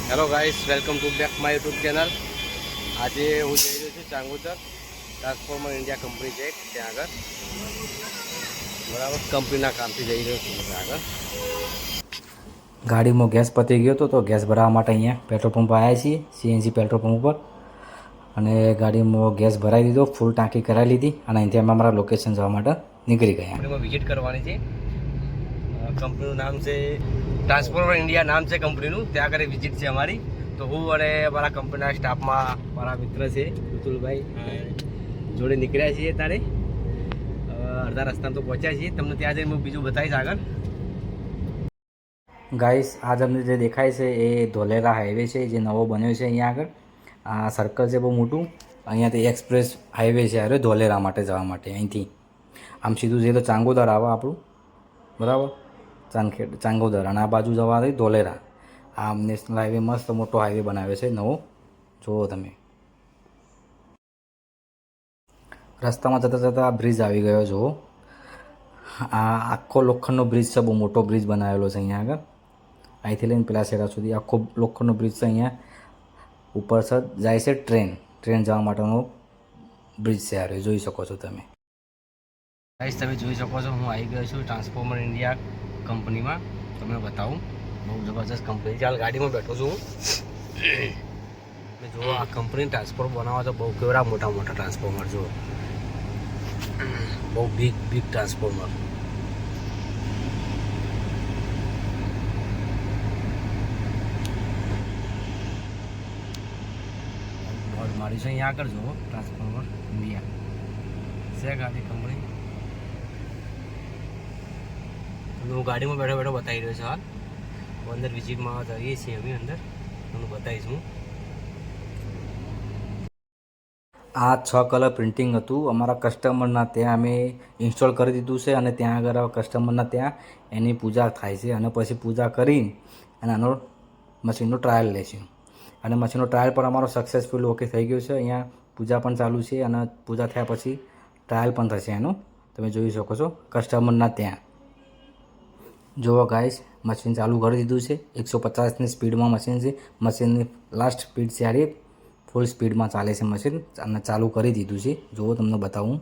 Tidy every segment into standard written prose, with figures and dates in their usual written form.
Hello guys, welcome to back my YouTube channel. આજે હું જઈ રહ્યો છું ચાંગોદર. ટ્રાન્સફોર્મર ઇન્ડિયા કંપની છે ત્યાં આગળ, બરાબર. કંપનીના કામથી જઈ રહ્યો છું ત્યાં આગળ. ગાડીમાં ગેસ પતી ગયો હતો તો ગેસ ભરાવવા માટે અહીંયા પેટ્રોલ પંપ આવ્યા છીએ, સીએનજી પેટ્રોલ પંપ ઉપર. અને ગાડીમાં ગેસ ભરાવી દીધો, ફૂલ ટાંકી કરાવી લીધી અને અહીંથી અમે અમારા લોકેશન જવા માટે નીકળી ગયા. કંપનીમાં વિઝિટ કરવાની છે. કંપનીનું નામ છે ટ્રાન્સફોર્મર ઇન્ડિયા નામ છે કંપનીનું. ત્યાં આગળ વિઝિટ છે અમારી. તો હું અને મારા કંપનીના સ્ટાફમાં મારા મિત્ર છે ઋતુલભાઈ જોડે નીકળ્યા છીએ. તારે અડધા રસ્તા તો પહોંચ્યા છીએ. તમને ત્યાં જઈને હું બીજું બતાવીશ આગળ. ગાઈસ, આજ અમને જે દેખાય છે એ ધોલેરા હાઈવે છે, જે નવો બન્યો છે અહીંયા આગળ. આ સર્કલ છે બહુ મોટું. અહીંયાથી એક્સપ્રેસ હાઈવે છે અરે ધોલેરા માટે જવા માટે. અહીંથી આમ સીધું જઈએ તો ચાંગોદર આવે આપણું, બરાબર. ચાંગોદર અને આ બાજુ જવા ધોલેરા. આ નેશનલ હાઈવે મસ્ત મોટો હાઈવે બનાવ્યો છે નવો, જુઓ તમે. રસ્તામાં જતાં જતાં બ્રિજ આવી ગયો જુઓ. આ આખો લોખંડનો બ્રિજ છે, બહુ મોટો બ્રિજ બનાવેલો છે અહીંયા આગળ. અહીંથી લઈને પેલા શેરા સુધી આખો લોખંડનો બ્રિજ છે. અહીંયા ઉપર છે જાય છે ટ્રેન જવા માટેનો બ્રિજ છે આ જોઈ શકો છો તમે. ગાઈસ, તમે જોઈ શકો છો હું આવી ગયો છું ટ્રાન્સફોર્મર ઇન્ડિયા કંપનીમાં. તમને બતાવું, બહુ જબરજસ્ત કંપની. ચાલ ગાડીમાં બેઠો છું હું. જુઓ, આ કંપની ટ્રાન્સફોર્મર બનાવવા તો બહુ કેવડા મોટા મોટા ટ્રાન્સફોર્મર જુઓ, બહુ બિગ ટ્રાન્સફોર્મર. બોર્ડ મારી છે અહીંયા આગળ જુઓ, ટ્રાન્સફોર્મર ઇન્ડિયા છે ગાડી કંપની. હું ગાડીમાં બેઠો બેઠો બતાવી રહ્યો છું. હાલ અંદર વિઝિટમાં જઈએ છીએ અમે, અંદર તમને બતાવીશ હું. આ 6 કલર પ્રિન્ટિંગ હતું અમારા કસ્ટમરના ત્યાં, અમે ઇન્સ્ટોલ કરી દીધું છે. અને ત્યાં આગળ કસ્ટમરના ત્યાં એની પૂજા થાય છે અને પછી પૂજા કરીને અને આનો મશીનનો ટ્રાયલ લેશું. અને મશીનનો ટ્રાયલ પણ અમારો સક્સેસફુલ ઓકે થઈ ગયો છે. અહીંયા પૂજા પણ ચાલુ છે અને પૂજા થયા પછી ટ્રાયલ પણ થશે એનું. તમે જોઈ શકો છો કસ્ટમરના ત્યાં. જુઓ ગાઈસ, મશીન ચાલુ કરી દીધું છે. 150ની સ્પીડમાં મશીન છે. મશીનની લાસ્ટ સ્પીડ છે આ, ફૂલ સ્પીડમાં ચાલે છે મશીન અને ચાલુ કરી દીધું છે. જુઓ, તમને બતાવું.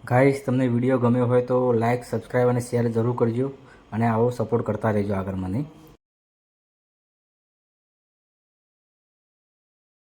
ગાઈસ, તમને વિડીયો ગમ્યો હોય તો લાઇક, સબસ્ક્રાઈબ અને શેર જરૂર કરજો અને આવો સપોર્ટ કરતા રહેજો આગળ મને.